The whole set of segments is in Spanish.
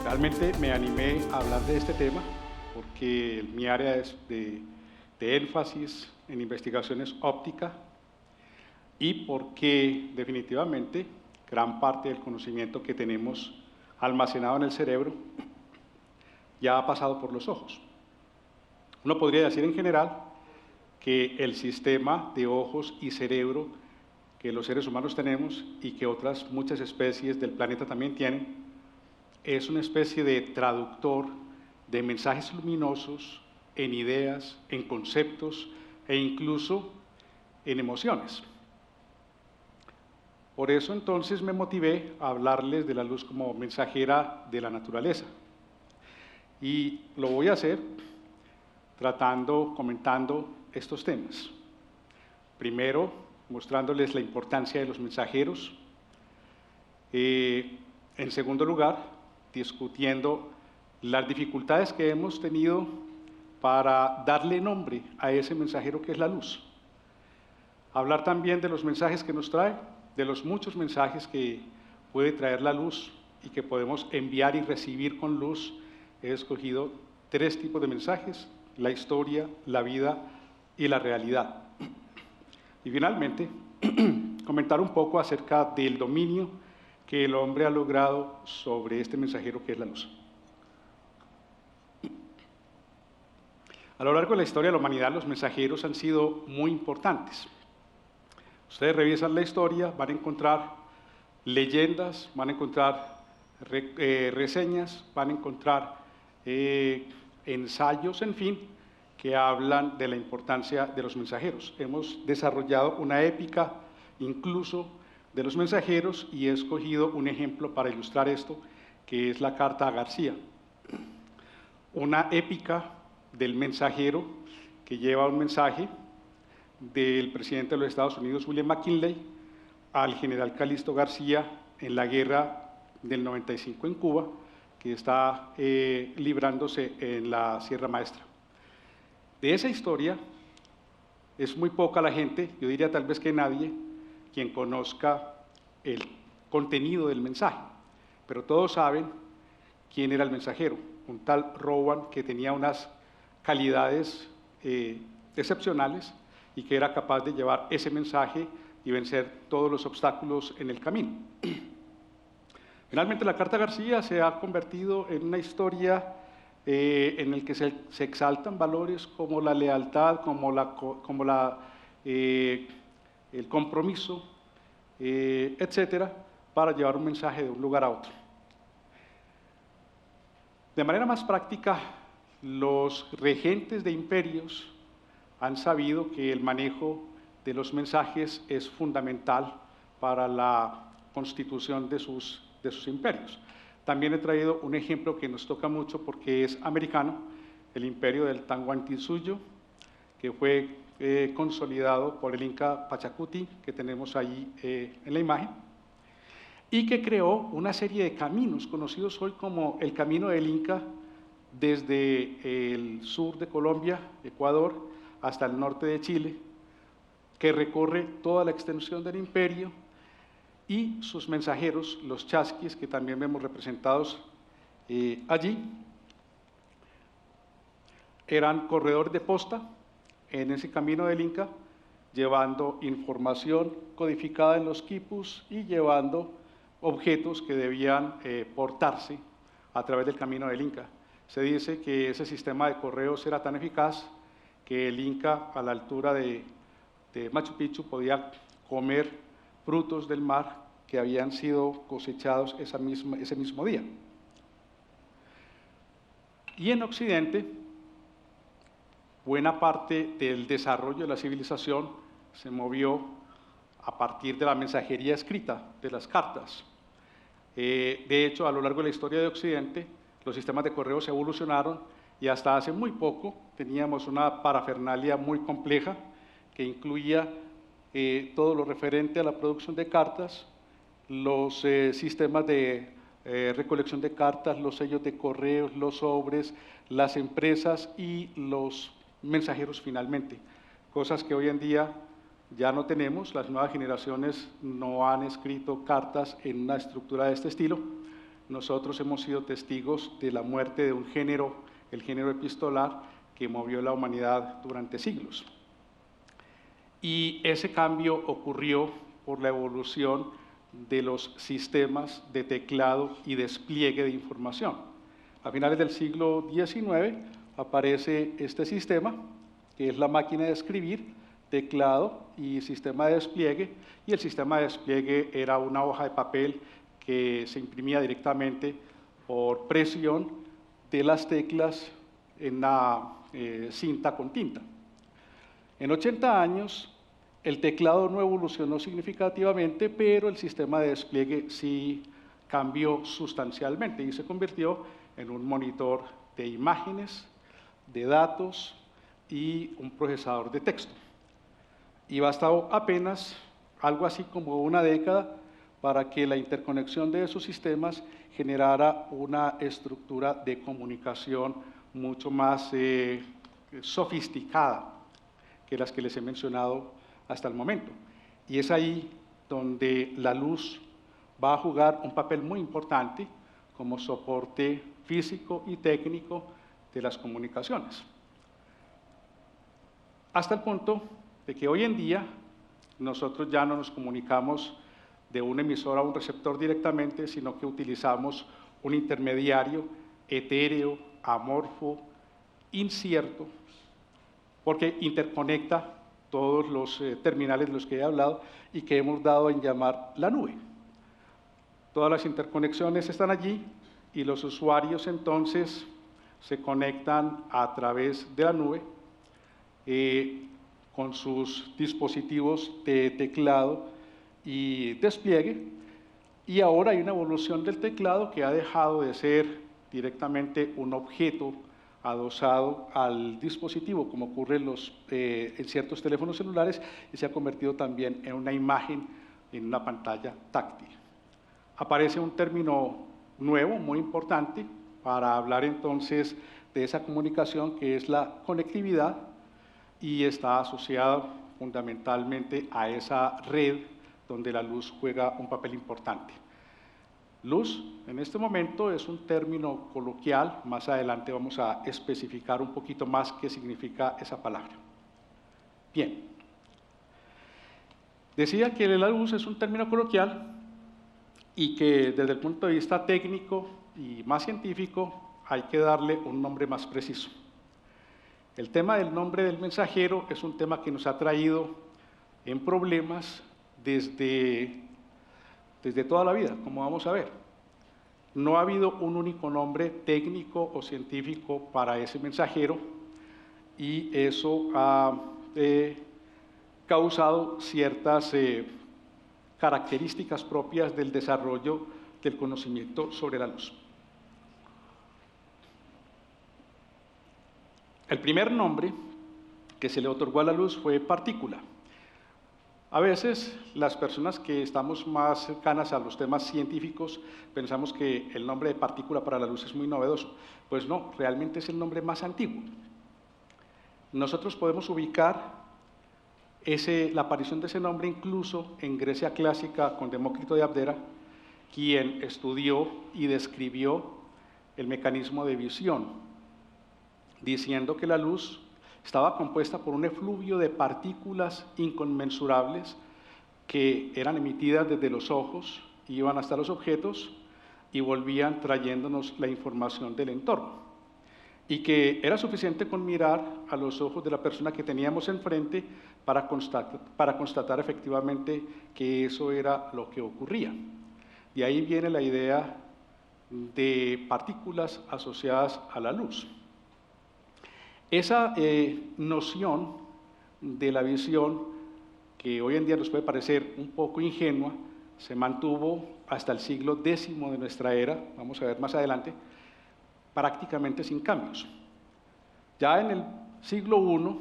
Realmente me animé a hablar de este tema porque mi área es de énfasis en investigaciones óptica y porque definitivamente gran parte del conocimiento que tenemos almacenado en el cerebro ya ha pasado por los ojos. Uno podría decir en general que el sistema de ojos y cerebro que los seres humanos tenemos y que otras muchas especies del planeta también tienen, es una especie de traductor de mensajes luminosos en ideas, en conceptos e incluso en emociones. Por eso entonces me motivé a hablarles de la luz como mensajera de la naturaleza. Y lo voy a hacer comentando estos temas. Primero, mostrándoles la importancia de los mensajeros. En segundo lugar, discutiendo las dificultades que hemos tenido para darle nombre a ese mensajero que es la luz. Hablar también de los mensajes que nos trae, de los muchos mensajes que puede traer la luz y que podemos enviar y recibir con luz. He escogido 3 tipos de mensajes: la historia, la vida y la realidad. Y finalmente, comentar un poco acerca del dominio que el hombre ha logrado sobre este mensajero que es la luz. A lo largo de la historia de la humanidad, los mensajeros han sido muy importantes. Ustedes revisan la historia, van a encontrar leyendas, van a encontrar reseñas, van a encontrar ensayos, en fin, que hablan de la importancia de los mensajeros. Hemos desarrollado una épica incluso de los mensajeros y he escogido un ejemplo para ilustrar esto, que es la Carta a García. Una épica del mensajero que lleva un mensaje del presidente de los Estados Unidos, William McKinley, al general Calixto García en la guerra del 95 en Cuba, que está librándose en la Sierra Maestra. De esa historia es muy poca la gente, yo diría tal vez que nadie, quien conozca el contenido del mensaje, pero todos saben quién era el mensajero, un tal Rowan que tenía unas calidades excepcionales y que era capaz de llevar ese mensaje y vencer todos los obstáculos en el camino. Finalmente, la Carta García se ha convertido en una historia en la que se exaltan valores como la lealtad, el compromiso, etcétera, para llevar un mensaje de un lugar a otro. De manera más práctica, los regentes de imperios han sabido que el manejo de los mensajes es fundamental para la constitución de sus imperios. También he traído un ejemplo que nos toca mucho porque es americano, el imperio del Tahuantinsuyo, que fue consolidado por el Inca Pachacuti, que tenemos ahí en la imagen, y que creó una serie de caminos conocidos hoy como el Camino del Inca, desde el sur de Colombia, Ecuador, hasta el norte de Chile, que recorre toda la extensión del imperio, y sus mensajeros, los chasquis, que también vemos representados allí, eran corredores de posta en ese camino del Inca, llevando información codificada en los quipus y llevando objetos que debían portarse a través del camino del Inca. Se dice que ese sistema de correos era tan eficaz que el Inca, a la altura de Machu Picchu, podía comer frutos del mar que habían sido cosechados ese mismo día. Y en Occidente, buena parte del desarrollo de la civilización se movió a partir de la mensajería escrita, de las cartas. De hecho, a lo largo de la historia de Occidente, los sistemas de correos evolucionaron y hasta hace muy poco teníamos una parafernalia muy compleja que incluía todo lo referente a la producción de cartas, los sistemas de recolección de cartas, los sellos de correos, los sobres, las empresas y los mensajeros finalmente, cosas que hoy en día ya no tenemos. Las nuevas generaciones no han escrito cartas en una estructura de este estilo. Nosotros hemos sido testigos de la muerte de un género, el género epistolar, que movió la humanidad durante siglos. Y ese cambio ocurrió por la evolución de los sistemas de teclado y despliegue de información. A finales del siglo XIX aparece este sistema, que es la máquina de escribir, teclado y sistema de despliegue, y el sistema de despliegue era una hoja de papel que se imprimía directamente por presión de las teclas en la cinta con tinta. En 80 años, el teclado no evolucionó significativamente, pero el sistema de despliegue sí cambió sustancialmente y se convirtió en un monitor de imágenes, de datos y un procesador de texto. Y bastó apenas algo así como una década para que la interconexión de esos sistemas generara una estructura de comunicación mucho más sofisticada que las que les he mencionado hasta el momento. Y es ahí donde la luz va a jugar un papel muy importante como soporte físico y técnico de las comunicaciones. Hasta el punto de que hoy en día nosotros ya no nos comunicamos de un emisor a un receptor directamente, sino que utilizamos un intermediario etéreo, amorfo, incierto, porque interconecta todos los terminales de los que he hablado y que hemos dado en llamar la nube. Todas las interconexiones están allí y los usuarios entonces se conectan a través de la nube con sus dispositivos de teclado y despliegue, y ahora hay una evolución del teclado que ha dejado de ser directamente un objeto adosado al dispositivo, como ocurre en ciertos teléfonos celulares, y se ha convertido también en una imagen en una pantalla táctil. Aparece un término nuevo, muy importante, para hablar entonces de esa comunicación, que es la conectividad, y está asociado fundamentalmente a esa red donde la luz juega un papel importante. Luz, en este momento, es un término coloquial. Más adelante vamos a especificar un poquito más qué significa esa palabra. Bien. Decía que la luz es un término coloquial y que desde el punto de vista técnico y más científico hay que darle un nombre más preciso. El tema del nombre del mensajero es un tema que nos ha traído en problemas desde toda la vida, como vamos a ver. No ha habido un único nombre técnico o científico para ese mensajero, y eso ha causado ciertas características propias del desarrollo del conocimiento sobre la luz. El primer nombre que se le otorgó a la luz fue partícula. A veces las personas que estamos más cercanas a los temas científicos pensamos que el nombre de partícula para la luz es muy novedoso. Pues no, realmente es el nombre más antiguo. Nosotros podemos ubicar la aparición de ese nombre incluso en Grecia clásica con Demócrito de Abdera, quien estudió y describió el mecanismo de visión, diciendo que la luz estaba compuesta por un efluvio de partículas inconmensurables que eran emitidas desde los ojos, iban hasta los objetos y volvían trayéndonos la información del entorno. y que era suficiente con mirar a los ojos de la persona que teníamos enfrente para constatar efectivamente que eso era lo que ocurría. De ahí viene la idea de partículas asociadas a la luz. Esa noción de la visión, que hoy en día nos puede parecer un poco ingenua, se mantuvo hasta el siglo X de nuestra era, vamos a ver más adelante, prácticamente sin cambios. Ya en el siglo I,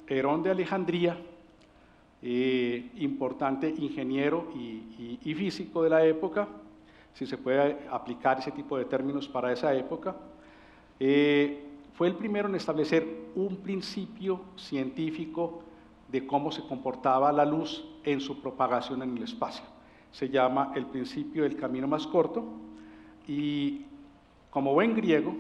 Herón de Alejandría, importante ingeniero y físico de la época, si se puede aplicar ese tipo de términos para esa época, fue el primero en establecer un principio científico de cómo se comportaba la luz en su propagación en el espacio. Se llama el principio del camino más corto y, como buen griego,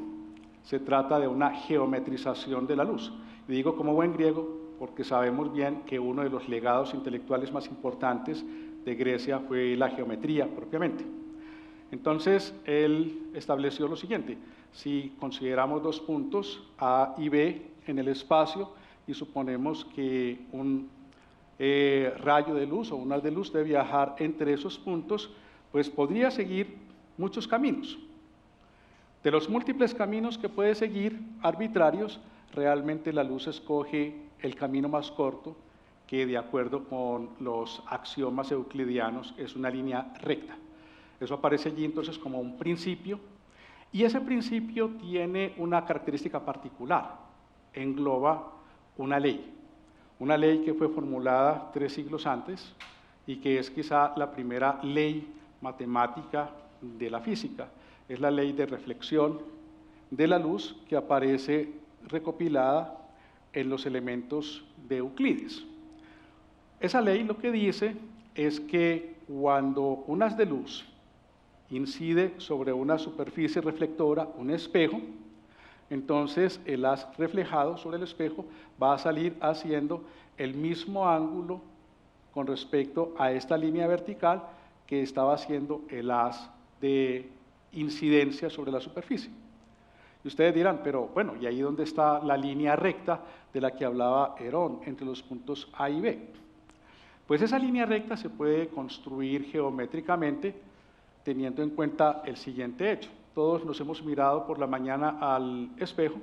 se trata de una geometrización de la luz. Y digo como buen griego porque sabemos bien que uno de los legados intelectuales más importantes de Grecia fue la geometría propiamente. Entonces, él estableció lo siguiente: si consideramos dos puntos, A y B, en el espacio, y suponemos que un rayo de luz o un haz de luz debe viajar entre esos puntos, pues podría seguir muchos caminos. De los múltiples caminos que puede seguir, arbitrarios, realmente la luz escoge el camino más corto, que de acuerdo con los axiomas euclidianos es una línea recta. Eso aparece allí entonces como un principio, y ese principio tiene una característica particular: engloba una ley que fue formulada 3 siglos antes y que es quizá la primera ley matemática de la física. Es la ley de reflexión de la luz, que aparece recopilada en los elementos de Euclides. Esa ley lo que dice es que cuando un haz de luz incide sobre una superficie reflectora, un espejo, entonces el haz reflejado sobre el espejo va a salir haciendo el mismo ángulo con respecto a esta línea vertical que estaba haciendo el haz de incidencia sobre la superficie. Y ustedes dirán, pero bueno, ¿y ahí dónde está la línea recta de la que hablaba Herón entre los puntos A y B? Pues esa línea recta se puede construir geométricamente teniendo en cuenta el siguiente hecho. Todos nos hemos mirado por la mañana al espejo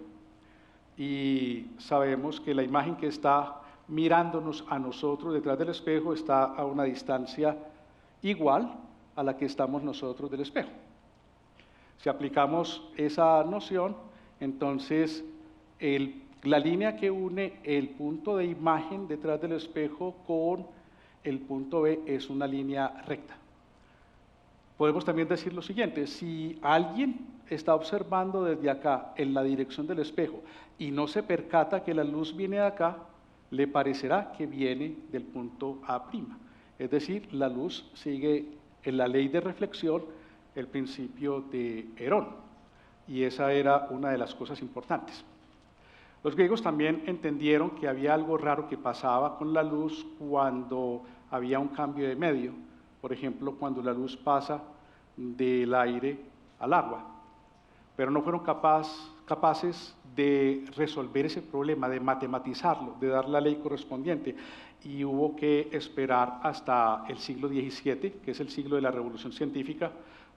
y sabemos que la imagen que está mirándonos a nosotros detrás del espejo está a una distancia igual a la que estamos nosotros del espejo. Si aplicamos esa noción, entonces la línea que une el punto de imagen detrás del espejo con el punto B es una línea recta. Podemos también decir lo siguiente: si alguien está observando desde acá en la dirección del espejo y no se percata que la luz viene de acá, le parecerá que viene del punto A'. Es decir, la luz sigue en la ley de reflexión el principio de Herón, y esa era una de las cosas importantes. Los griegos también entendieron que había algo raro que pasaba con la luz cuando había un cambio de medio. Por ejemplo, cuando la luz pasa del aire al agua, pero no fueron capaces de resolver ese problema, de matematizarlo, de dar la ley correspondiente, y hubo que esperar hasta el siglo XVII, que es el siglo de la Revolución Científica,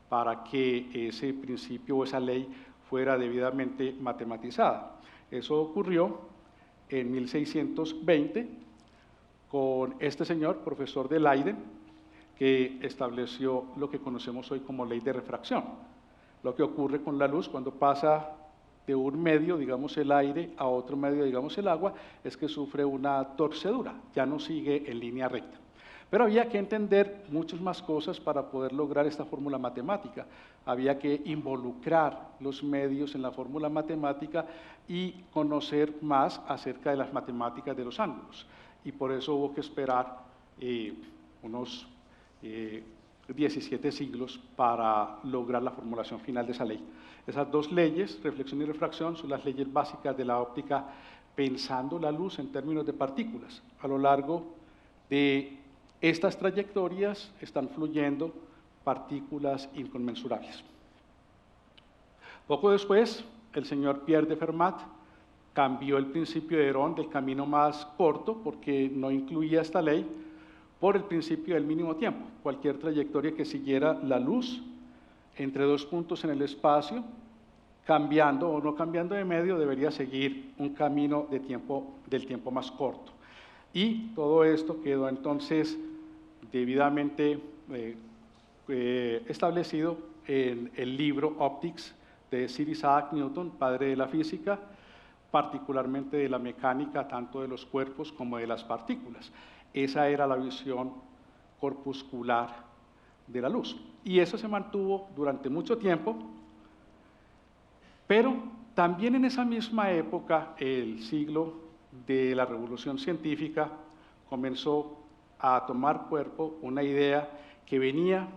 para que ese principio o esa ley fuera debidamente matematizada. Eso ocurrió en 1620 con este señor, profesor de Leiden, que estableció lo que conocemos hoy como ley de refracción. Lo que ocurre con la luz cuando pasa de un medio, digamos el aire, a otro medio, digamos el agua, es que sufre una torcedura, ya no sigue en línea recta. Pero había que entender muchas más cosas para poder lograr esta fórmula matemática. Había que involucrar los medios en la fórmula matemática y conocer más acerca de las matemáticas de los ángulos. Y por eso hubo que esperar unos 17 siglos para lograr la formulación final de esa ley. Esas dos leyes, reflexión y refracción, son las leyes básicas de la óptica, pensando la luz en términos de partículas. A lo largo de estas trayectorias están fluyendo partículas inconmensurables. Poco después, el señor Pierre de Fermat cambió el principio de Héron del camino más corto, porque no incluía esta ley, por el principio del mínimo tiempo. Cualquier trayectoria que siguiera la luz entre dos puntos en el espacio, cambiando o no cambiando de medio, debería seguir un camino de del tiempo más corto. Y todo esto quedó entonces debidamente establecido en el libro Optics de Sir Isaac Newton, padre de la física, particularmente de la mecánica, tanto de los cuerpos como de las partículas. Esa era la visión corpuscular de la luz. Y eso se mantuvo durante mucho tiempo, pero también en esa misma época, el siglo de la Revolución Científica, comenzó a tomar cuerpo una idea que venía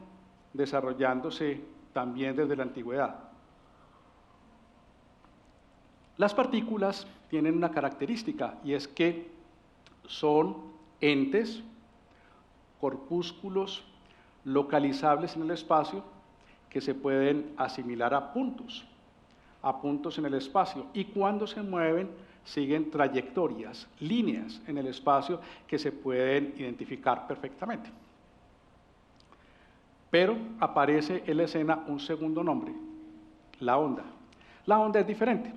desarrollándose también desde la antigüedad. Las partículas tienen una característica, y es que son entes, corpúsculos localizables en el espacio que se pueden asimilar a puntos en el espacio, y cuando se mueven siguen trayectorias, líneas en el espacio que se pueden identificar perfectamente. Pero aparece en la escena un segundo nombre, la onda. La onda es diferente.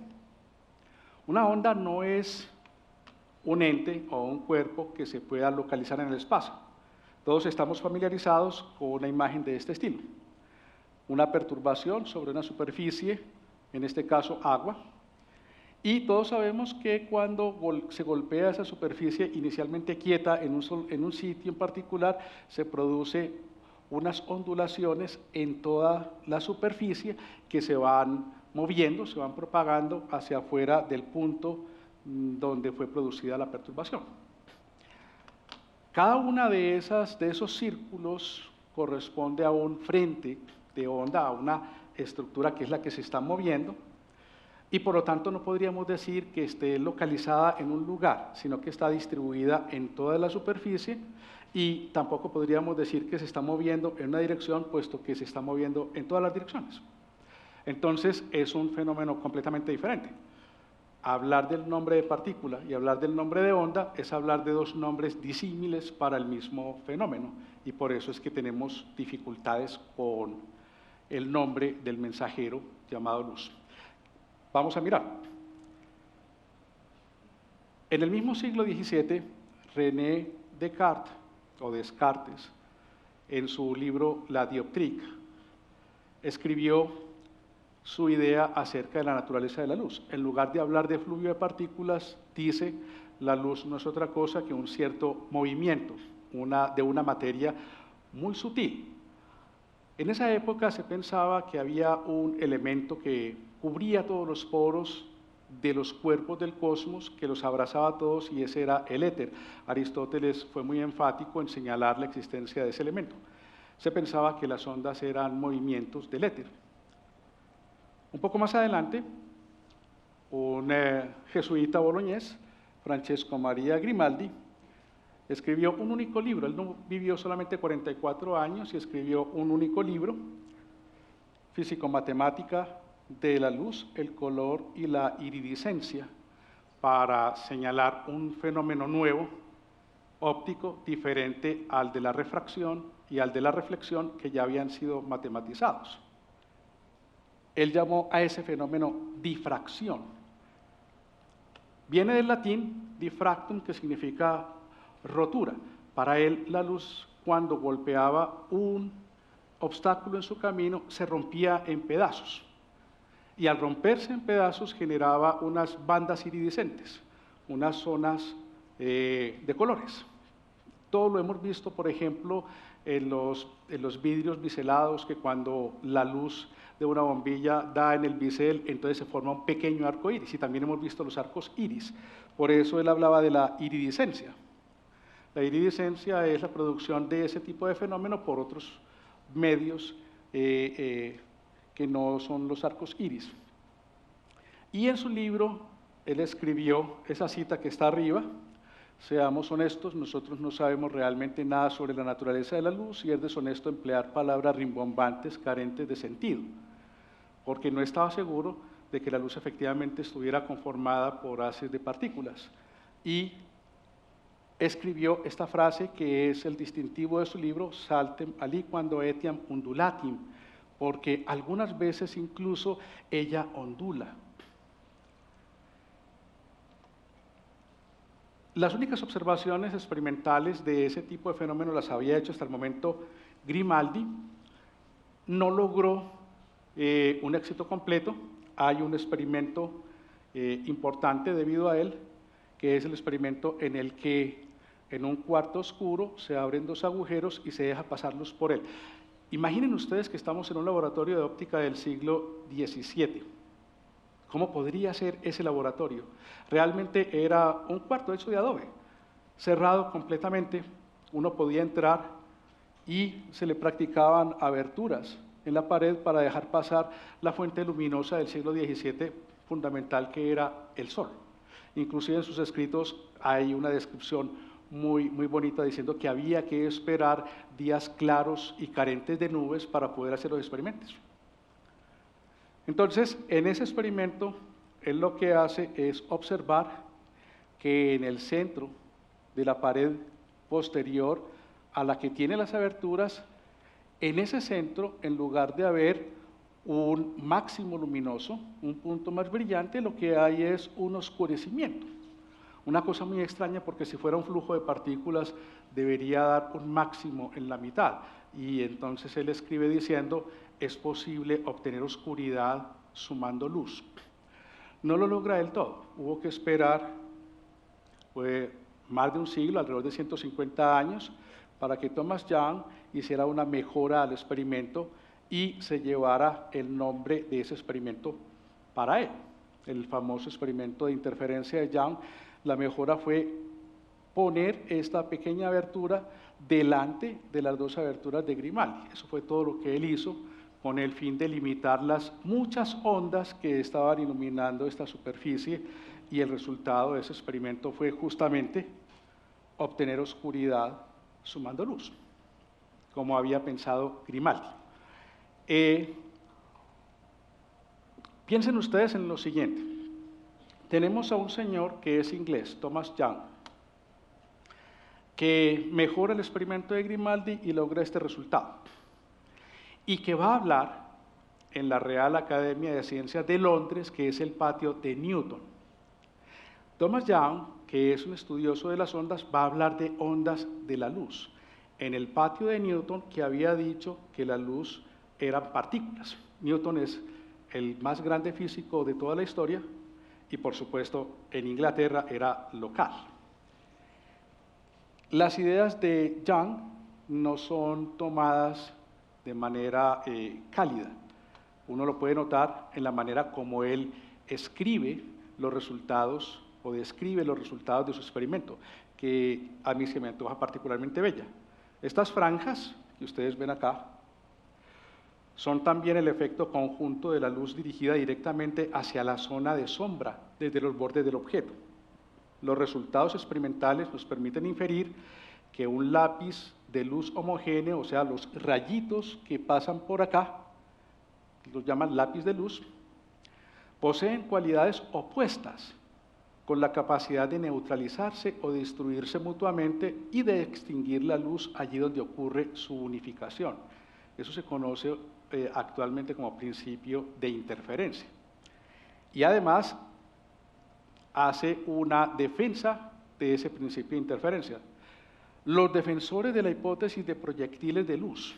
Una onda no es un ente o un cuerpo que se pueda localizar en el espacio. Todos estamos familiarizados con una imagen de este estilo. Una perturbación sobre una superficie, en este caso agua, y todos sabemos que cuando se golpea esa superficie inicialmente quieta en un sitio en particular, se produce unas ondulaciones en toda la superficie que se van moviendo, se van propagando hacia afuera del punto donde fue producida la perturbación. Cada una de esos círculos corresponde a un frente de onda, a una estructura que es la que se está moviendo, y por lo tanto no podríamos decir que esté localizada en un lugar, sino que está distribuida en toda la superficie, y tampoco podríamos decir que se está moviendo en una dirección, puesto que se está moviendo en todas las direcciones. Entonces es un fenómeno completamente diferente. Hablar del nombre de partícula y hablar del nombre de onda es hablar de dos nombres disímiles para el mismo fenómeno, y por eso es que tenemos dificultades con el nombre del mensajero llamado luz. Vamos a mirar. En el mismo siglo XVII, René Descartes, en su libro La Dioptrique, escribió su idea acerca de la naturaleza de la luz. En lugar de hablar de flujo de partículas, dice: la luz no es otra cosa que un cierto movimiento de una materia muy sutil. En esa época se pensaba que había un elemento que cubría todos los poros de los cuerpos del cosmos, que los abrazaba a todos, y ese era el éter. Aristóteles fue muy enfático en señalar la existencia de ese elemento. Se pensaba que las ondas eran movimientos del éter. Un poco más adelante, un jesuita boloñés, Francesco Maria Grimaldi, escribió un único libro. Él no vivió solamente 44 años y escribió un único libro, Físico-matemática de la luz, el color y la iridiscencia, para señalar un fenómeno nuevo, óptico, diferente al de la refracción y al de la reflexión, que ya habían sido matematizados. Él llamó a ese fenómeno difracción. Viene del latín diffractum, que significa rotura. Para él, la luz, cuando golpeaba un obstáculo en su camino, se rompía en pedazos. Y al romperse en pedazos generaba unas bandas iridiscentes, unas zonas de colores. Todo lo hemos visto, por ejemplo, en los vidrios biselados, que cuando la luz de una bombilla da en el bisel, entonces se forma un pequeño arco iris, y también hemos visto los arcos iris. Por eso él hablaba de la iridiscencia. La iridiscencia es la producción de ese tipo de fenómeno por otros medios que no son los arcos iris. Y en su libro él escribió esa cita que está arriba: seamos honestos, nosotros no sabemos realmente nada sobre la naturaleza de la luz, y es deshonesto emplear palabras rimbombantes carentes de sentido, porque no estaba seguro de que la luz efectivamente estuviera conformada por haces de partículas. Y escribió esta frase que es el distintivo de su libro, Saltem aliquando etiam undulatim, porque algunas veces incluso ella ondula. Las únicas observaciones experimentales de ese tipo de fenómeno las había hecho hasta el momento Grimaldi. No logró un éxito completo. Hay un experimento importante debido a él, que es el experimento en el que en un cuarto oscuro se abren dos agujeros y se deja pasar luz por él. Imaginen ustedes que estamos en un laboratorio de óptica del siglo XVII. ¿Cómo podría ser ese laboratorio? Realmente era un cuarto hecho de adobe, cerrado completamente. Uno podía entrar y se le practicaban aberturas en la pared para dejar pasar la fuente luminosa del siglo XVII fundamental, que era el sol. Inclusive en sus escritos hay una descripción muy bonita diciendo que había que esperar días claros y carentes de nubes para poder hacer los experimentos. Entonces, en ese experimento, él lo que hace es observar que en el centro de la pared posterior a la que tiene las aberturas, en ese centro, en lugar de haber un máximo luminoso, un punto más brillante, lo que hay es un oscurecimiento. Una cosa muy extraña, porque si fuera un flujo de partículas debería dar un máximo en la mitad. Y entonces él escribe diciendo, es posible obtener oscuridad sumando luz. No lo logra del todo. Hubo que esperar más de un siglo, alrededor de 150 años, para que Thomas Young hiciera una mejora al experimento y se llevara el nombre de ese experimento para él, el famoso experimento de interferencia de Young. La mejora fue poner esta pequeña abertura delante de las dos aberturas de Grimaldi. Eso fue todo lo que él hizo con el fin de limitar las muchas ondas que estaban iluminando esta superficie, y el resultado de ese experimento fue justamente obtener oscuridad sumando luz, como había pensado Grimaldi. Piensen ustedes en lo siguiente. Tenemos a un señor que es inglés, Thomas Young, que mejora el experimento de Grimaldi y logra este resultado, y que va a hablar en la Real Academia de Ciencias de Londres, que es el patio de Newton. Thomas Young, que es un estudioso de las ondas, va a hablar de ondas de la luz, en el patio de Newton, que había dicho que la luz eran partículas. Newton es el más grande físico de toda la historia, y por supuesto en Inglaterra era local. Las ideas de Young no son tomadas de manera cálida. Uno lo puede notar en la manera como él escribe los resultados o describe los resultados de su experimento, que a mí se me antoja particularmente bella. Estas franjas que ustedes ven acá son también el efecto conjunto de la luz dirigida directamente hacia la zona de sombra desde los bordes del objeto. Los resultados experimentales nos permiten inferir que un lápiz de luz homogéneo, o sea, los rayitos que pasan por acá, los llaman lápiz de luz, poseen cualidades opuestas, con la capacidad de neutralizarse o destruirse mutuamente y de extinguir la luz allí donde ocurre su unificación. Eso se conoce actualmente como principio de interferencia. Y además hace una defensa de ese principio de interferencia. Los defensores de la hipótesis de proyectiles de luz,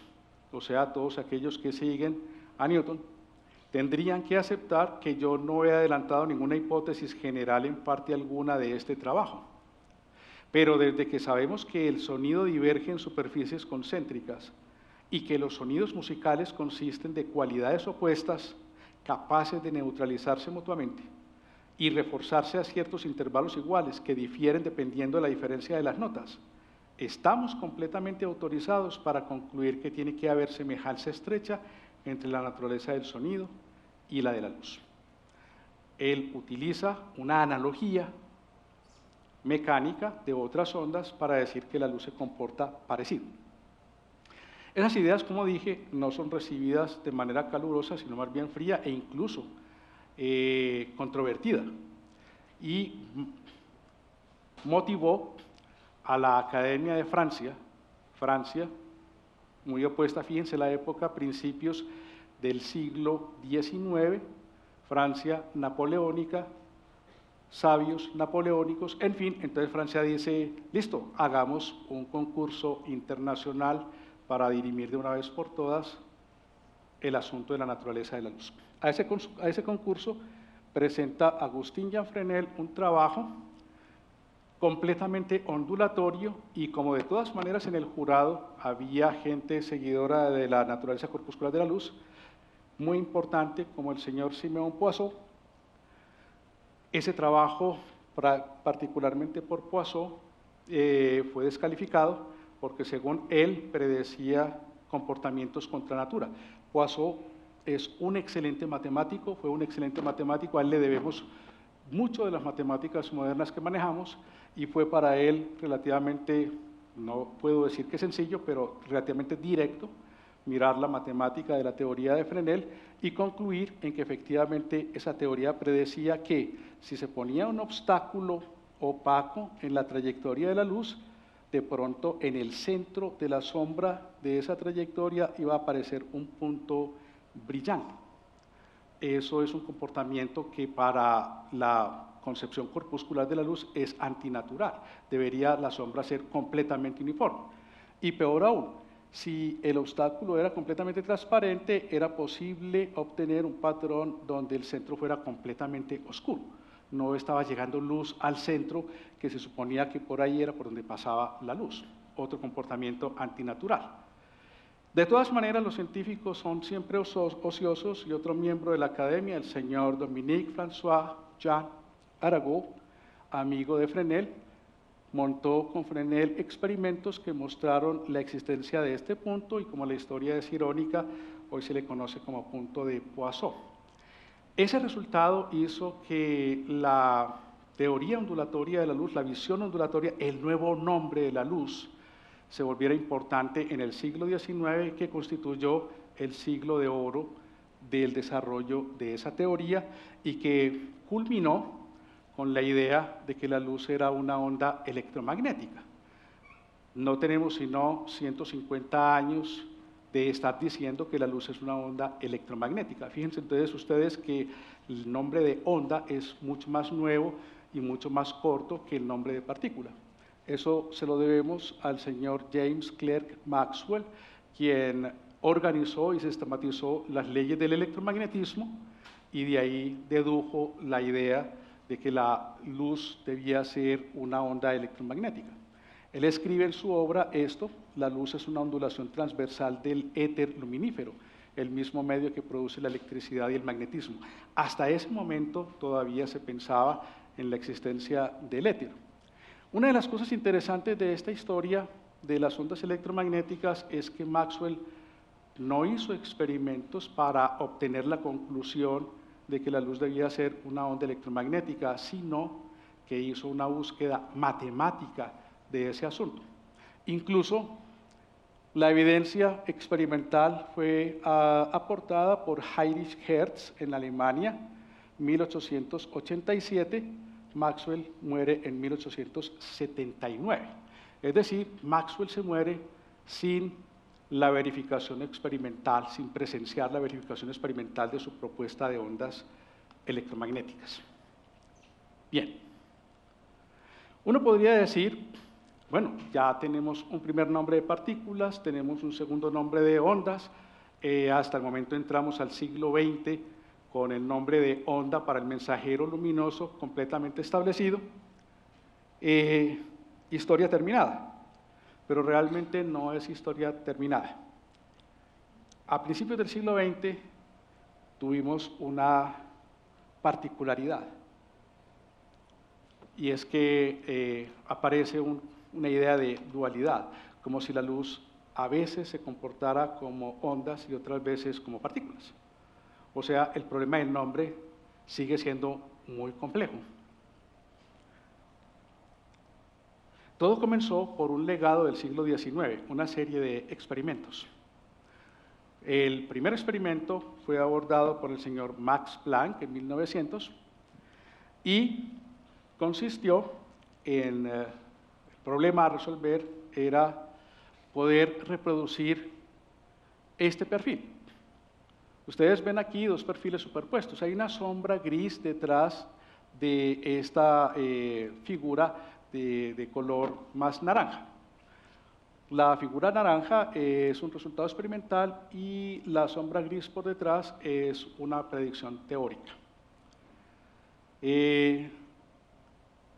o sea, todos aquellos que siguen a Newton, tendrían que aceptar que yo no he adelantado ninguna hipótesis general en parte alguna de este trabajo. Pero desde que sabemos que el sonido diverge en superficies concéntricas y que los sonidos musicales consisten de cualidades opuestas capaces de neutralizarse mutuamente y reforzarse a ciertos intervalos iguales que difieren dependiendo de la diferencia de las notas, estamos completamente autorizados para concluir que tiene que haber semejanza estrecha entre la naturaleza del sonido y la de la luz. Él utiliza una analogía mecánica de otras ondas para decir que la luz se comporta parecido. Esas ideas, como dije, no son recibidas de manera calurosa, sino más bien fría, e incluso controvertida y motivó a la Academia de Francia, muy opuesta, fíjense la época, principios del siglo XIX, Francia napoleónica, sabios napoleónicos, en fin, entonces Francia dice, listo, hagamos un concurso internacional para dirimir de una vez por todas el asunto de la naturaleza de la luz. A ese concurso presenta Agustín Jean Fresnel un trabajo completamente ondulatorio y como de todas maneras en el jurado había gente seguidora de la naturaleza corpuscular de la luz, muy importante como el señor Siméon Poisson, ese trabajo, particularmente por Poisson, fue descalificado porque según él predecía comportamientos contra natura. Poisson es un excelente matemático, fue un excelente matemático, a él le debemos mucho de las matemáticas modernas que manejamos y fue para él relativamente, no puedo decir que sencillo, pero relativamente directo, mirar la matemática de la teoría de Fresnel y concluir en que efectivamente esa teoría predecía que si se ponía un obstáculo opaco en la trayectoria de la luz, de pronto en el centro de la sombra de esa trayectoria iba a aparecer un punto brillante. Eso es un comportamiento que para la concepción corpuscular de la luz es antinatural. Debería la sombra ser completamente uniforme. Y peor aún, si el obstáculo era completamente transparente, era posible obtener un patrón donde el centro fuera completamente oscuro. No estaba llegando luz al centro, que se suponía que por ahí era por donde pasaba la luz. Otro comportamiento antinatural. De todas maneras, los científicos son siempre ociosos y otro miembro de la academia, el señor Dominique François Jean Arago, amigo de Fresnel, montó con Fresnel experimentos que mostraron la existencia de este punto y como la historia es irónica, hoy se le conoce como punto de Poisson. Ese resultado hizo que la teoría ondulatoria de la luz, la visión ondulatoria, el nuevo nombre de la luz, se volviera importante en el siglo XIX, que constituyó el siglo de oro del desarrollo de esa teoría y que culminó con la idea de que la luz era una onda electromagnética. No tenemos sino 150 años de estar diciendo que la luz es una onda electromagnética. Fíjense entonces ustedes que el nombre de onda es mucho más nuevo y mucho más corto que el nombre de partícula. Eso se lo debemos al señor James Clerk Maxwell, quien organizó y sistematizó las leyes del electromagnetismo y de ahí dedujo la idea de que la luz debía ser una onda electromagnética. Él escribe en su obra esto: la luz es una ondulación transversal del éter luminífero, el mismo medio que produce la electricidad y el magnetismo. Hasta ese momento todavía se pensaba en la existencia del éter. Una de las cosas interesantes de esta historia de las ondas electromagnéticas es que Maxwell no hizo experimentos para obtener la conclusión de que la luz debía ser una onda electromagnética, sino que hizo una búsqueda matemática de ese asunto. Incluso la evidencia experimental fue aportada por Heinrich Hertz en Alemania, 1887, Maxwell muere en 1879. Es decir, Maxwell se muere sin la verificación experimental, sin presenciar la verificación experimental de su propuesta de ondas electromagnéticas. Bien, uno podría decir, bueno, ya tenemos un primer nombre de partículas, tenemos un segundo nombre de ondas, hasta el momento entramos al siglo XX con el nombre de onda para el mensajero luminoso completamente establecido, historia terminada, pero realmente no es historia terminada. A principios del siglo XX tuvimos una particularidad, y es que aparece una idea de dualidad, como si la luz a veces se comportara como ondas y otras veces como partículas. O sea, el problema del nombre sigue siendo muy complejo. Todo comenzó por un legado del siglo XIX, una serie de experimentos. El primer experimento fue abordado por el señor Max Planck en 1900 y consistió en, el problema a resolver era poder reproducir este perfil. Ustedes ven aquí dos perfiles superpuestos. Hay una sombra gris detrás de esta figura de color más naranja. La figura naranja es un resultado experimental y la sombra gris por detrás es una predicción teórica.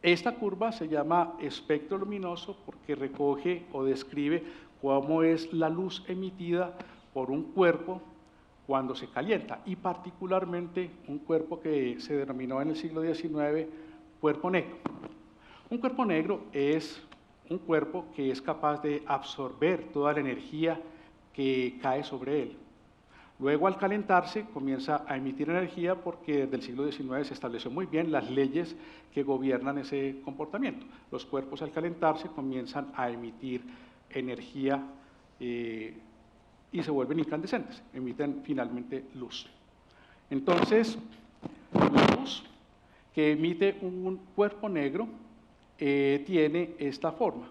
Esta curva se llama espectro luminoso porque recoge o describe cómo es la luz emitida por un cuerpo cuando se calienta, y particularmente un cuerpo que se denominó en el siglo XIX cuerpo negro. Un cuerpo negro es un cuerpo que es capaz de absorber toda la energía que cae sobre él. Luego, al calentarse, comienza a emitir energía porque desde el siglo XIX se estableció muy bien las leyes que gobiernan ese comportamiento. Los cuerpos, al calentarse, comienzan a emitir energía y se vuelven incandescentes, emiten finalmente luz. Entonces, la luz que emite un cuerpo negro tiene esta forma,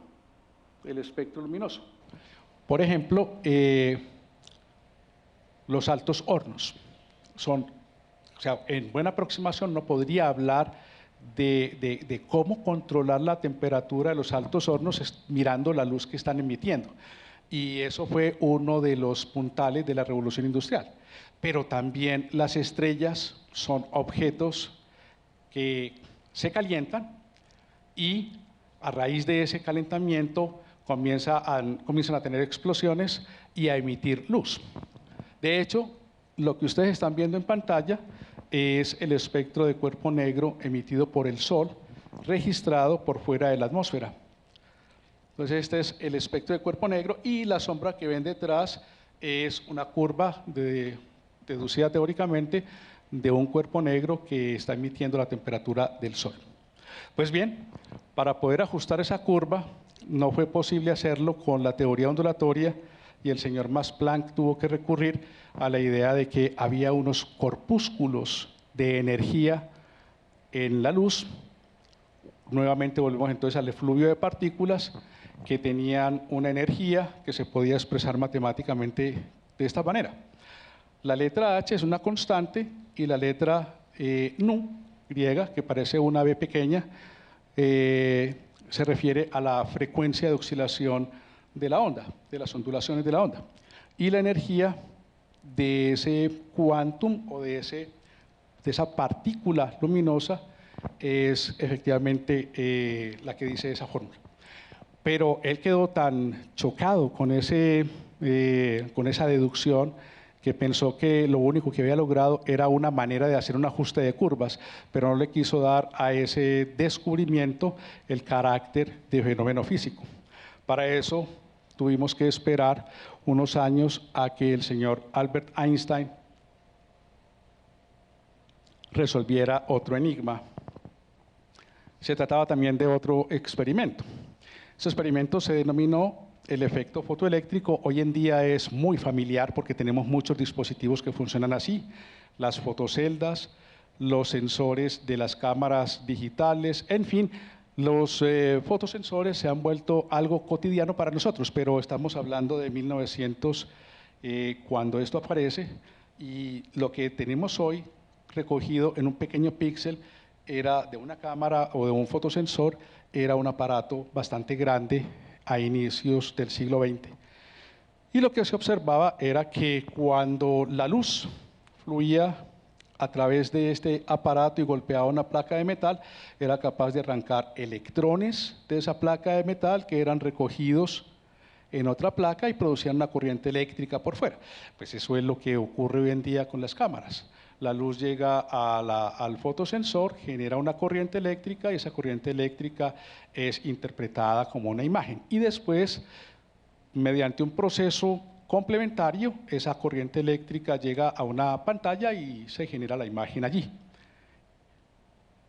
el espectro luminoso. Por ejemplo, los altos hornos son, o sea, en buena aproximación no podría hablar de cómo controlar la temperatura de los altos hornos mirando la luz que están emitiendo. Y eso fue uno de los puntales de la revolución industrial. Pero también las estrellas son objetos que se calientan y a raíz de ese calentamiento comienzan a tener explosiones y a emitir luz. De hecho, lo que ustedes están viendo en pantalla es el espectro de cuerpo negro emitido por el Sol, registrado por fuera de la atmósfera. Entonces, este es el espectro de cuerpo negro y la sombra que ven detrás es una curva deducida teóricamente de un cuerpo negro que está emitiendo la temperatura del Sol. Pues bien, para poder ajustar esa curva no fue posible hacerlo con la teoría ondulatoria y el señor Max Planck tuvo que recurrir a la idea de que había unos corpúsculos de energía en la luz. Nuevamente volvemos entonces al efluvio de partículas que tenían una energía que se podía expresar matemáticamente de esta manera. La letra H es una constante y la letra nu, griega, que parece una B pequeña, se refiere a la frecuencia de oscilación de la onda, de las ondulaciones de la onda. Y la energía de ese quantum o de esa partícula luminosa es efectivamente la que dice esa fórmula. Pero él quedó tan chocado con esa deducción que pensó que lo único que había logrado era una manera de hacer un ajuste de curvas, pero no le quiso dar a ese descubrimiento el carácter de fenómeno físico. Para eso tuvimos que esperar unos años a que el señor Albert Einstein resolviera otro enigma. Se trataba también de otro experimento. Ese experimento se denominó el efecto fotoeléctrico. Hoy en día es muy familiar porque tenemos muchos dispositivos que funcionan así. Las fotoceldas, los sensores de las cámaras digitales, en fin, los fotosensores se han vuelto algo cotidiano para nosotros, pero estamos hablando de 1900 cuando esto aparece, y lo que tenemos hoy recogido en un pequeño píxel era de una cámara o de un fotosensor, era un aparato bastante grande a inicios del siglo XX. Y lo que se observaba era que cuando la luz fluía a través de este aparato y golpeaba una placa de metal, era capaz de arrancar electrones de esa placa de metal que eran recogidos en otra placa y producían una corriente eléctrica por fuera. Pues eso es lo que ocurre hoy en día con las cámaras. La luz llega al fotosensor, genera una corriente eléctrica y esa corriente eléctrica es interpretada como una imagen. Y después, mediante un proceso complementario, esa corriente eléctrica llega a una pantalla y se genera la imagen allí.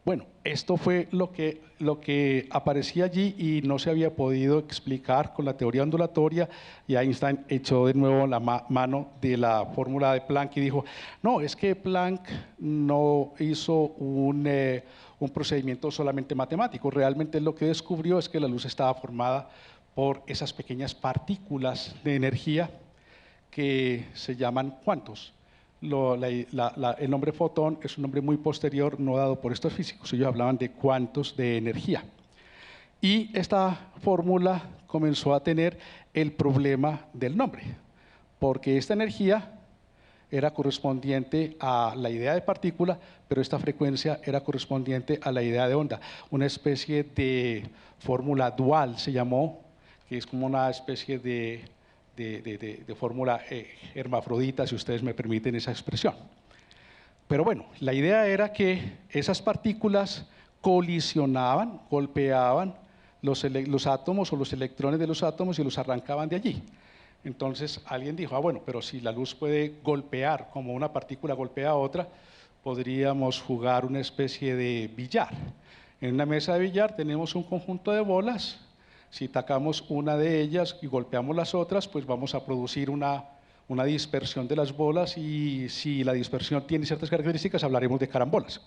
Bueno, esto fue lo que aparecía allí y no se había podido explicar con la teoría ondulatoria, y Einstein echó de nuevo la mano de la fórmula de Planck y dijo, no, es que Planck no hizo un procedimiento solamente matemático, realmente lo que descubrió es que la luz estaba formada por esas pequeñas partículas de energía que se llaman cuantos. El nombre fotón es un nombre muy posterior, no dado por estos físicos. Ellos hablaban de cuantos de energía. Y esta fórmula comenzó a tener el problema del nombre, porque esta energía era correspondiente a la idea de partícula, pero esta frecuencia era correspondiente a la idea de onda. Una especie de fórmula dual se llamó, que es como una especie de fórmula hermafrodita, si ustedes me permiten esa expresión. Pero bueno, la idea era que esas partículas colisionaban, golpeaban los átomos o los electrones de los átomos y los arrancaban de allí. Entonces alguien dijo, bueno, pero si la luz puede golpear como una partícula golpea a otra, podríamos jugar una especie de billar. En una mesa de billar tenemos un conjunto de bolas. Si tacamos una de ellas y golpeamos las otras, pues vamos a producir una dispersión de las bolas, y si la dispersión tiene ciertas características, hablaremos de carambolas.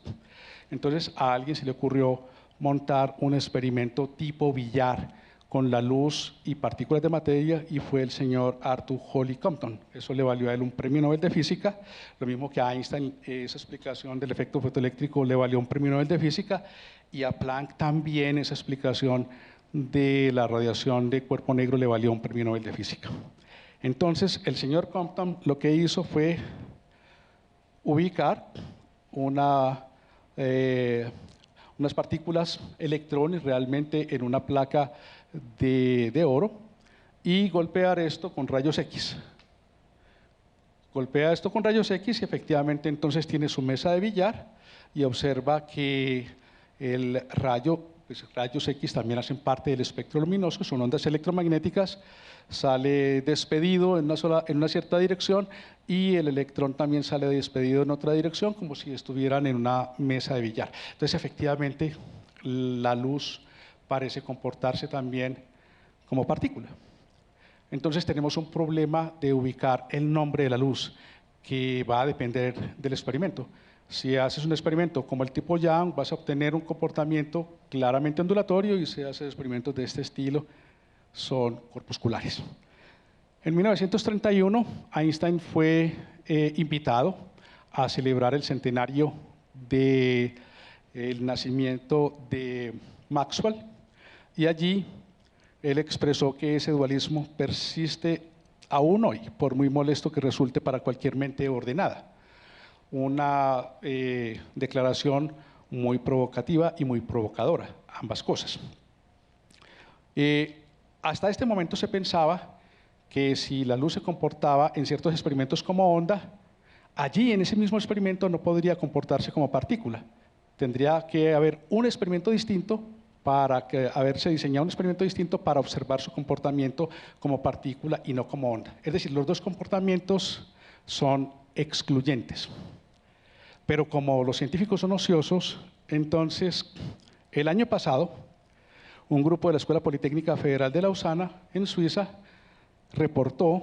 Entonces a alguien se le ocurrió montar un experimento tipo billar con la luz y partículas de materia, y fue el señor Arthur Holly Compton. Eso le valió a él un premio Nobel de Física, lo mismo que a Einstein esa explicación del efecto fotoeléctrico le valió un premio Nobel de Física, y a Planck también esa explicación de la radiación de cuerpo negro le valió un premio Nobel de Física. Entonces, el señor Compton lo que hizo fue ubicar unas partículas, electrones realmente, en una placa de oro, y golpear esto con rayos X. Golpea esto con rayos X y efectivamente entonces tiene su mesa de billar y observa que el rayo, pues rayos X también hacen parte del espectro luminoso, son ondas electromagnéticas, sale despedido en una cierta dirección, y el electrón también sale despedido en otra dirección, como si estuvieran en una mesa de billar. Entonces efectivamente la luz parece comportarse también como partícula. Entonces tenemos un problema de ubicar el nombre de la luz, que va a depender del experimento. Si haces un experimento como el tipo Young, vas a obtener un comportamiento claramente ondulatorio, y si haces experimentos de este estilo, son corpusculares. En 1931, Einstein fue invitado a celebrar el centenario del nacimiento de Maxwell, y allí él expresó que ese dualismo persiste aún hoy, por muy molesto que resulte para cualquier mente ordenada. Una declaración muy provocativa y muy provocadora, ambas cosas. Hasta este momento se pensaba que si la luz se comportaba en ciertos experimentos como onda, allí en ese mismo experimento no podría comportarse como partícula. Tendría que haber un experimento distinto haberse diseñado un experimento distinto para observar su comportamiento como partícula y no como onda. Es decir, los dos comportamientos son excluyentes. Pero como los científicos son ociosos, entonces el año pasado un grupo de la Escuela Politécnica Federal de Lausana, en Suiza, reportó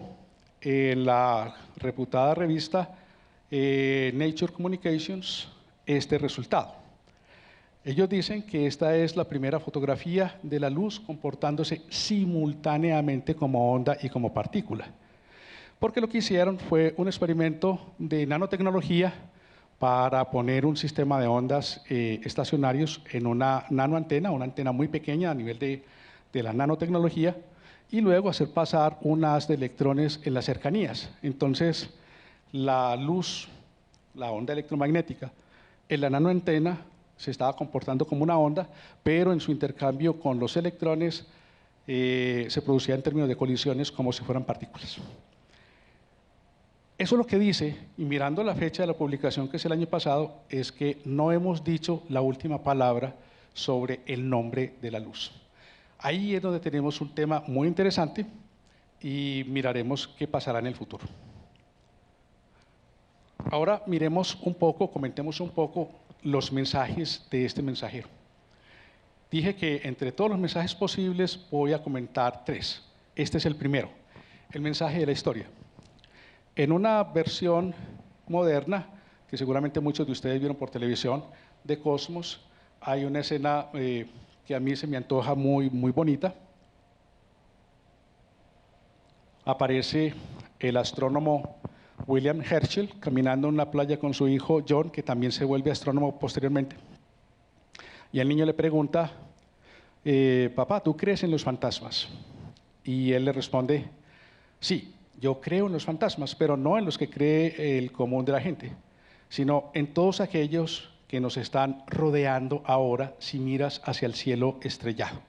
en la reputada revista Nature Communications este resultado. Ellos dicen que esta es la primera fotografía de la luz comportándose simultáneamente como onda y como partícula. Porque lo que hicieron fue un experimento de nanotecnología para poner un sistema de ondas estacionarios en una nanoantena, una antena muy pequeña a nivel de la nanotecnología, y luego hacer pasar un haz de electrones en las cercanías. Entonces, la luz, la onda electromagnética, en la nanoantena se estaba comportando como una onda, pero en su intercambio con los electrones se producía en términos de colisiones como si fueran partículas. Eso es lo que dice, y mirando la fecha de la publicación, que es el año pasado, es que no hemos dicho la última palabra sobre el nombre de la luz. Ahí es donde tenemos un tema muy interesante y miraremos qué pasará en el futuro. Ahora miremos un poco, comentemos un poco los mensajes de este mensajero. Dije que entre todos los mensajes posibles voy a comentar 3. Este es el primero, el mensaje de la historia. En una versión moderna, que seguramente muchos de ustedes vieron por televisión, de Cosmos, hay una escena que a mí se me antoja muy bonita. Aparece el astrónomo William Herschel caminando en la playa con su hijo John, que también se vuelve astrónomo posteriormente. Y el niño le pregunta, papá, ¿tú crees en los fantasmas? Y él le responde, sí, yo creo en los fantasmas, pero no en los que cree el común de la gente, sino en todos aquellos que nos están rodeando ahora si miras hacia el cielo estrellado.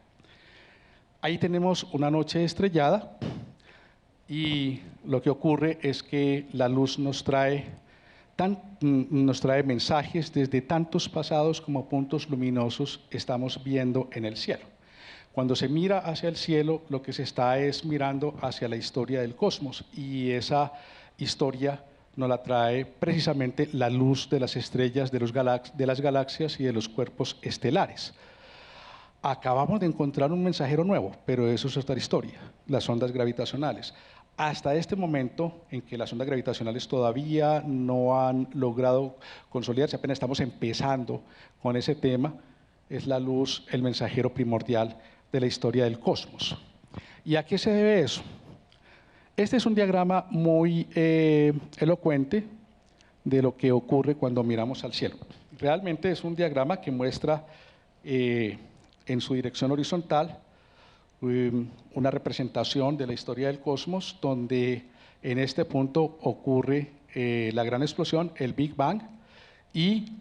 Ahí tenemos una noche estrellada y lo que ocurre es que la luz nos trae mensajes desde tantos pasados como puntos luminosos estamos viendo en el cielo. Cuando se mira hacia el cielo, lo que se está es mirando hacia la historia del cosmos, y esa historia nos la trae precisamente la luz de las estrellas, de las galaxias y de los cuerpos estelares. Acabamos de encontrar un mensajero nuevo, pero eso es otra historia, las ondas gravitacionales. Hasta este momento en que las ondas gravitacionales todavía no han logrado consolidarse, apenas estamos empezando con ese tema, es la luz el mensajero primordial de la historia del cosmos. ¿Y a qué se debe eso? Este es un diagrama muy elocuente de lo que ocurre cuando miramos al cielo. Realmente es un diagrama que muestra en su dirección horizontal una representación de la historia del cosmos, donde en este punto ocurre la gran explosión, el Big Bang, y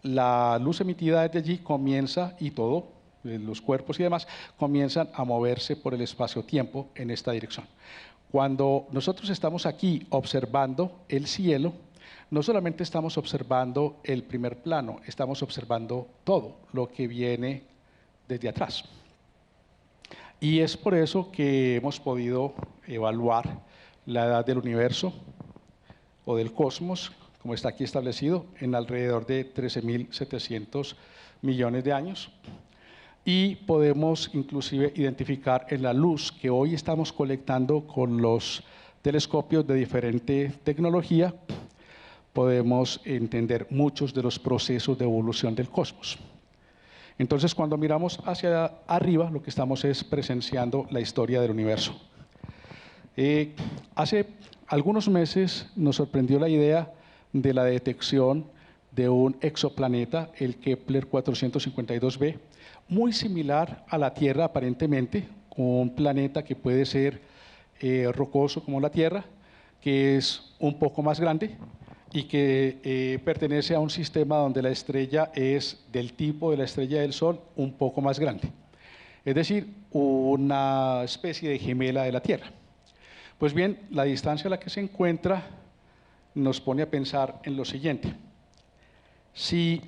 la luz emitida desde allí comienza, y todo, los cuerpos y demás, comienzan a moverse por el espacio-tiempo en esta dirección. Cuando nosotros estamos aquí observando el cielo, no solamente estamos observando el primer plano, estamos observando todo lo que viene desde atrás. Y es por eso que hemos podido evaluar la edad del universo o del cosmos, como está aquí establecido, en alrededor de 13.700 millones de años. Y podemos inclusive identificar en la luz que hoy estamos colectando con los telescopios de diferente tecnología, podemos entender muchos de los procesos de evolución del cosmos. Entonces, cuando miramos hacia arriba, lo que estamos es presenciando la historia del universo. Hace algunos meses nos sorprendió la idea de la detección de un exoplaneta, el Kepler 452b, muy similar a la Tierra aparentemente, un planeta que puede ser rocoso como la Tierra, que es un poco más grande y que pertenece a un sistema donde la estrella es del tipo de la estrella del Sol, un poco más grande. Es decir, una especie de gemela de la Tierra. Pues bien, la distancia a la que se encuentra nos pone a pensar en lo siguiente. Si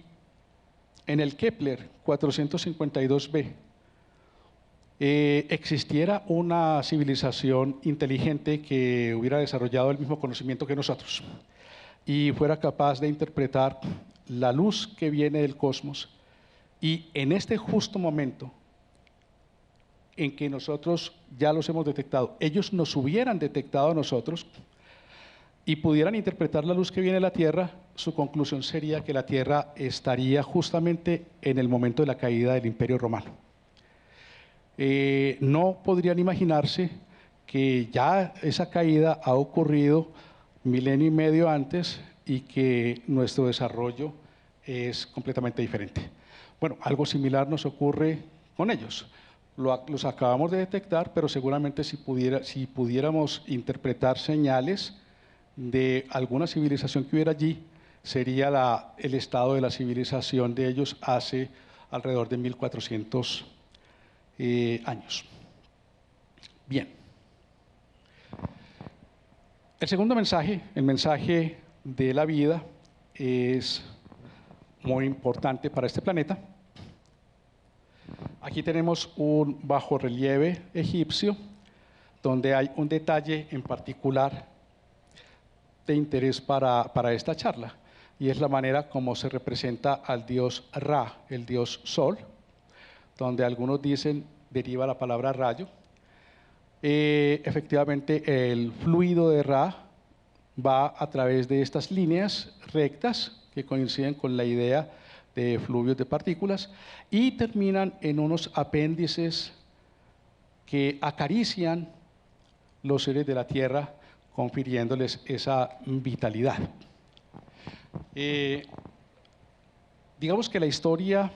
en el Kepler 452b existiera una civilización inteligente que hubiera desarrollado el mismo conocimiento que nosotros y fuera capaz de interpretar la luz que viene del cosmos, y en este justo momento en que nosotros ya los hemos detectado, ellos nos hubieran detectado a nosotros y pudieran interpretar la luz que viene de la Tierra, su conclusión sería que la Tierra estaría justamente en el momento de la caída del Imperio Romano. No podrían imaginarse que ya esa caída ha ocurrido milenio y medio antes y que nuestro desarrollo es completamente diferente. Bueno, algo similar nos ocurre con ellos. Los acabamos de detectar, pero seguramente si pudiéramos interpretar señales de alguna civilización que hubiera allí, sería el estado de la civilización de ellos hace alrededor de 1400 años. Bien. El segundo mensaje, el mensaje de la vida, es muy importante para este planeta. Aquí tenemos un bajorrelieve egipcio, donde hay un detalle en particular de interés para esta charla, y es la manera como se representa al dios Ra, el dios Sol, donde algunos dicen deriva la palabra rayo. Efectivamente, el fluido de Ra va a través de estas líneas rectas que coinciden con la idea de fluvios de partículas y terminan en unos apéndices que acarician los seres de la Tierra, confiriéndoles esa vitalidad. Digamos que la historia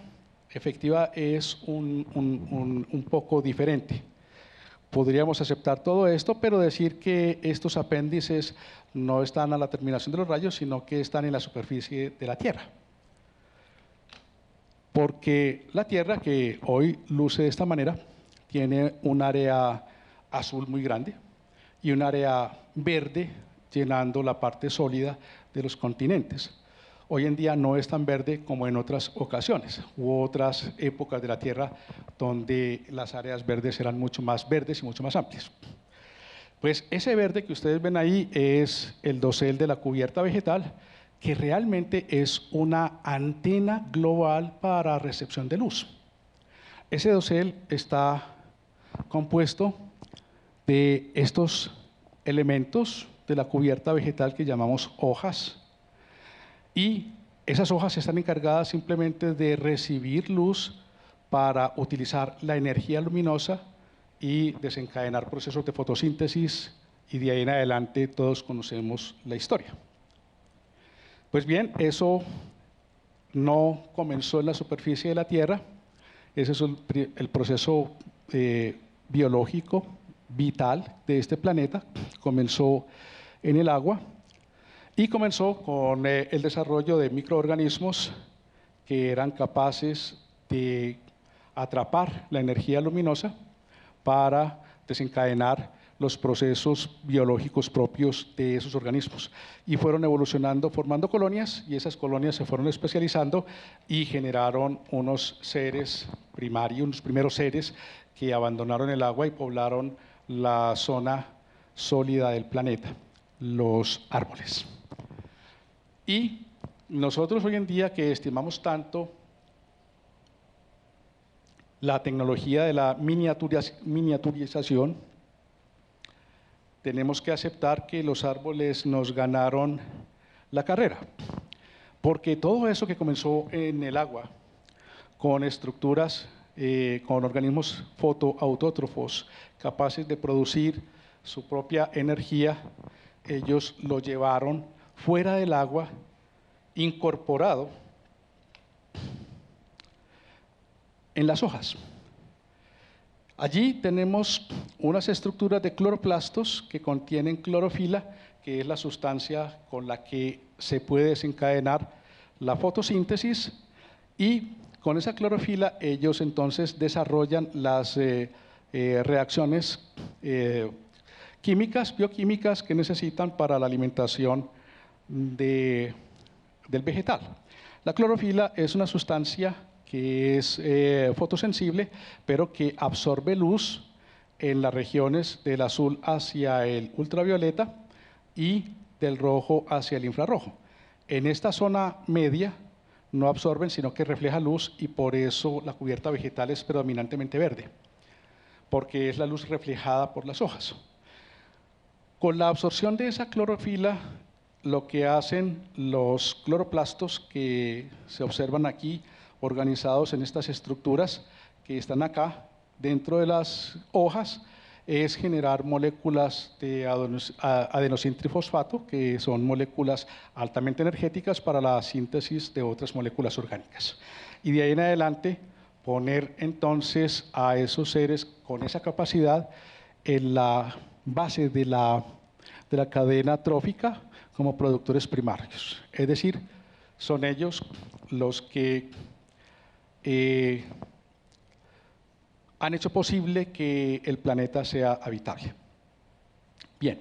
efectiva es un poco diferente. Podríamos aceptar todo esto, pero decir que estos apéndices no están a la terminación de los rayos, sino que están en la superficie de la Tierra. Porque la Tierra, que hoy luce de esta manera, tiene un área azul muy grande y un área verde llenando la parte sólida de los continentes. Hoy en día no es tan verde como en otras ocasiones u otras épocas de la Tierra donde las áreas verdes eran mucho más verdes y mucho más amplias. Pues ese verde que ustedes ven ahí es el dosel de la cubierta vegetal, que realmente es una antena global para recepción de luz. Ese dosel está compuesto de estos elementos de la cubierta vegetal que llamamos hojas, y esas hojas están encargadas simplemente de recibir luz para utilizar la energía luminosa y desencadenar procesos de fotosíntesis, y de ahí en adelante todos conocemos la historia. Pues bien, eso no comenzó en la superficie de la Tierra, ese es el proceso biológico vital de este planeta, comenzó en el agua y comenzó con el desarrollo de microorganismos que eran capaces de atrapar la energía luminosa para desencadenar los procesos biológicos propios de esos organismos. Y fueron evolucionando, formando colonias, y esas colonias se fueron especializando y generaron unos seres primarios, unos primeros seres que abandonaron el agua y poblaron la zona sólida del planeta, los árboles. Y nosotros hoy en día, que estimamos tanto la tecnología de la miniaturización, tenemos que aceptar que los árboles nos ganaron la carrera, porque todo eso que comenzó en el agua, con estructuras, con organismos fotoautótrofos capaces de producir su propia energía, ellos lo llevaron fuera del agua, incorporado en las hojas. Allí tenemos unas estructuras de cloroplastos que contienen clorofila, que es la sustancia con la que se puede desencadenar la fotosíntesis, y con esa clorofila ellos entonces desarrollan las reacciones químicas, bioquímicas que necesitan para la alimentación del vegetal. La clorofila es una sustancia que es fotosensible, pero que absorbe luz en las regiones del azul hacia el ultravioleta y del rojo hacia el infrarrojo. En esta zona media no absorben, sino que refleja luz, y por eso la cubierta vegetal es predominantemente verde, porque es la luz reflejada por las hojas. Con la absorción de esa clorofila, lo que hacen los cloroplastos que se observan aquí, organizados en estas estructuras que están acá dentro de las hojas, es generar moléculas de adenosintrifosfato, que son moléculas altamente energéticas para la síntesis de otras moléculas orgánicas. Y de ahí en adelante poner entonces a esos seres con esa capacidad en la base de la cadena trófica como productores primarios. Es decir, son ellos los que han hecho posible que el planeta sea habitable. Bien,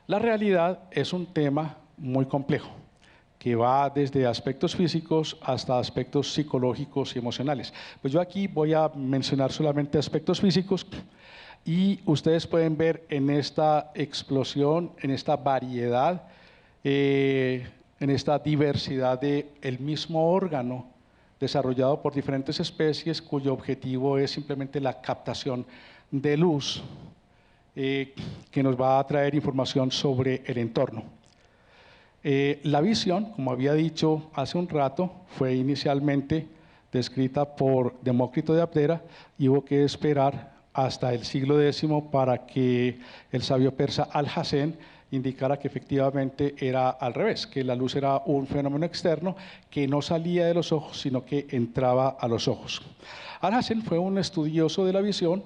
la realidad es un tema muy complejo, que va desde aspectos físicos hasta aspectos psicológicos y emocionales. Pues yo aquí voy a mencionar solamente aspectos físicos, y ustedes pueden ver en esta explosión, en esta variedad en esta diversidad de el mismo órgano desarrollado por diferentes especies cuyo objetivo es simplemente la captación de luz que nos va a traer información sobre el entorno. La visión, como había dicho hace un rato, fue inicialmente descrita por Demócrito de Abdera y hubo que esperar hasta el siglo X para que el sabio persa Al-Hazen indicara que efectivamente era al revés, que la luz era un fenómeno externo que no salía de los ojos, sino que entraba a los ojos. Al-Hazen fue un estudioso de la visión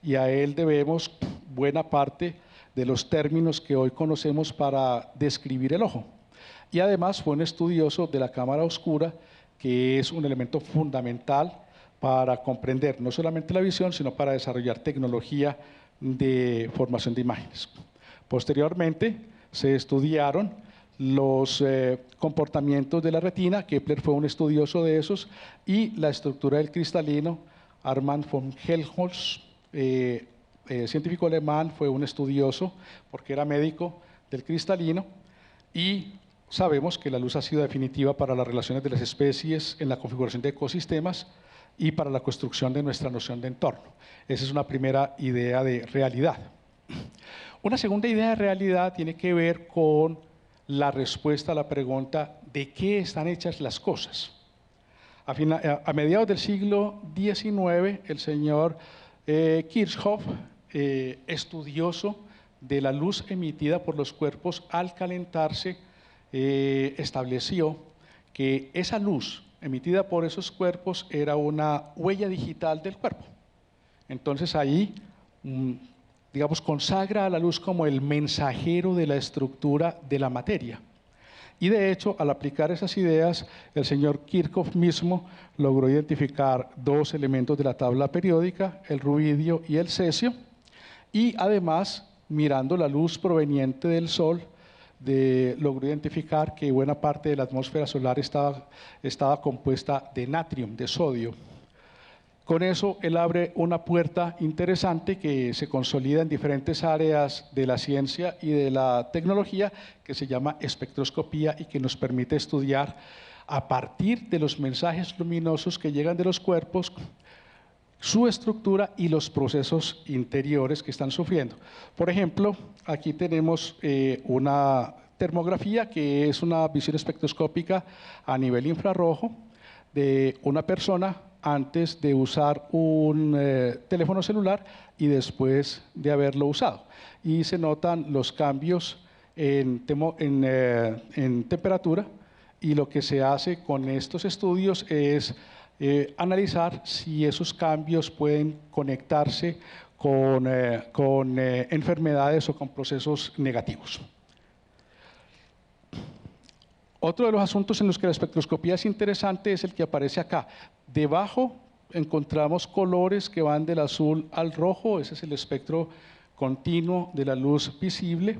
y a él debemos buena parte de los términos que hoy conocemos para describir el ojo. Y además fue un estudioso de la cámara oscura, que es un elemento fundamental para comprender no solamente la visión, sino para desarrollar tecnología de formación de imágenes. Posteriormente se estudiaron los comportamientos de la retina, Kepler fue un estudioso de esos, y la estructura del cristalino, Armand von Helmholtz, científico alemán, fue un estudioso porque era médico del cristalino, y sabemos que la luz ha sido definitiva para las relaciones de las especies en la configuración de ecosistemas y para la construcción de nuestra noción de entorno. Esa es una primera idea de realidad. Una segunda idea de realidad tiene que ver con la respuesta a la pregunta ¿de qué están hechas las cosas? A mediados del siglo XIX, el señor Kirchhoff, estudioso de la luz emitida por los cuerpos al calentarse, estableció que esa luz emitida por esos cuerpos era una huella digital del cuerpo. Entonces ahí, digamos, consagra a la luz como el mensajero de la estructura de la materia. Y de hecho, al aplicar esas ideas, el señor Kirchhoff mismo logró identificar dos elementos de la tabla periódica, el rubidio y el cesio, y además, mirando la luz proveniente del Sol, logró identificar que buena parte de la atmósfera solar estaba compuesta de natrium, de sodio. Con eso, él abre una puerta interesante que se consolida en diferentes áreas de la ciencia y de la tecnología, que se llama espectroscopía y que nos permite estudiar a partir de los mensajes luminosos que llegan de los cuerpos, su estructura y los procesos interiores que están sufriendo. Por ejemplo, aquí tenemos una termografía que es una visión espectroscópica a nivel infrarrojo de una persona antes de usar un teléfono celular y después de haberlo usado. Y se notan los cambios en temperatura, y lo que se hace con estos estudios es analizar si esos cambios pueden conectarse con enfermedades o con procesos negativos. Otro de los asuntos en los que la espectroscopía es interesante es el que aparece acá. Debajo encontramos colores que van del azul al rojo, ese es el espectro continuo de la luz visible,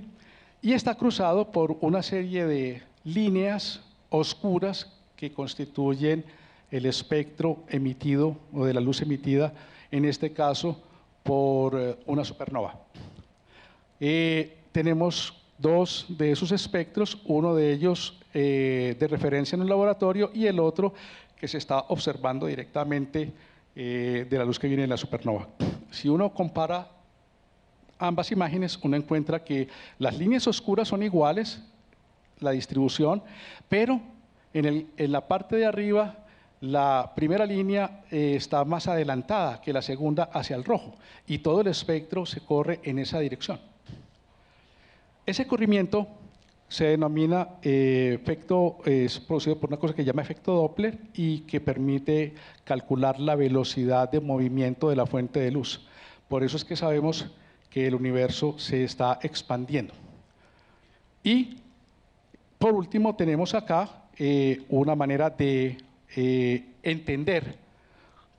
y está cruzado por una serie de líneas oscuras que constituyen el espectro emitido o de la luz emitida, en este caso por una supernova. Tenemos dos de esos espectros, uno de ellos de referencia en un laboratorio y el otro que se está observando directamente de la luz que viene de la supernova. Si uno compara ambas imágenes, uno encuentra que las líneas oscuras son iguales, la distribución, pero en la parte de arriba la primera línea está más adelantada que la segunda hacia el rojo y todo el espectro se corre en esa dirección. Ese corrimiento se denomina efecto, es producido por una cosa que se llama efecto Doppler y que permite calcular la velocidad de movimiento de la fuente de luz. Por eso es que sabemos que el universo se está expandiendo. Y por último tenemos acá una manera de entender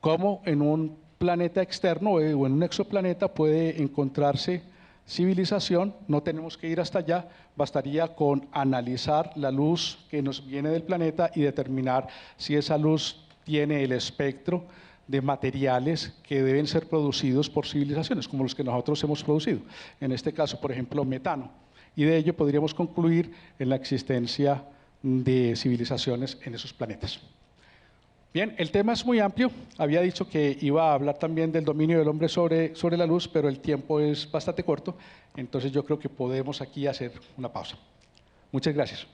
cómo en un planeta externo o en un exoplaneta puede encontrarse civilización. No tenemos que ir hasta allá, bastaría con analizar la luz que nos viene del planeta y determinar si esa luz tiene el espectro de materiales que deben ser producidos por civilizaciones, como los que nosotros hemos producido. En este caso, por ejemplo, metano. Y de ello podríamos concluir en la existencia de civilizaciones en esos planetas. Bien, el tema es muy amplio. Había dicho que iba a hablar también del dominio del hombre sobre la luz, pero el tiempo es bastante corto, entonces yo creo que podemos aquí hacer una pausa. Muchas gracias.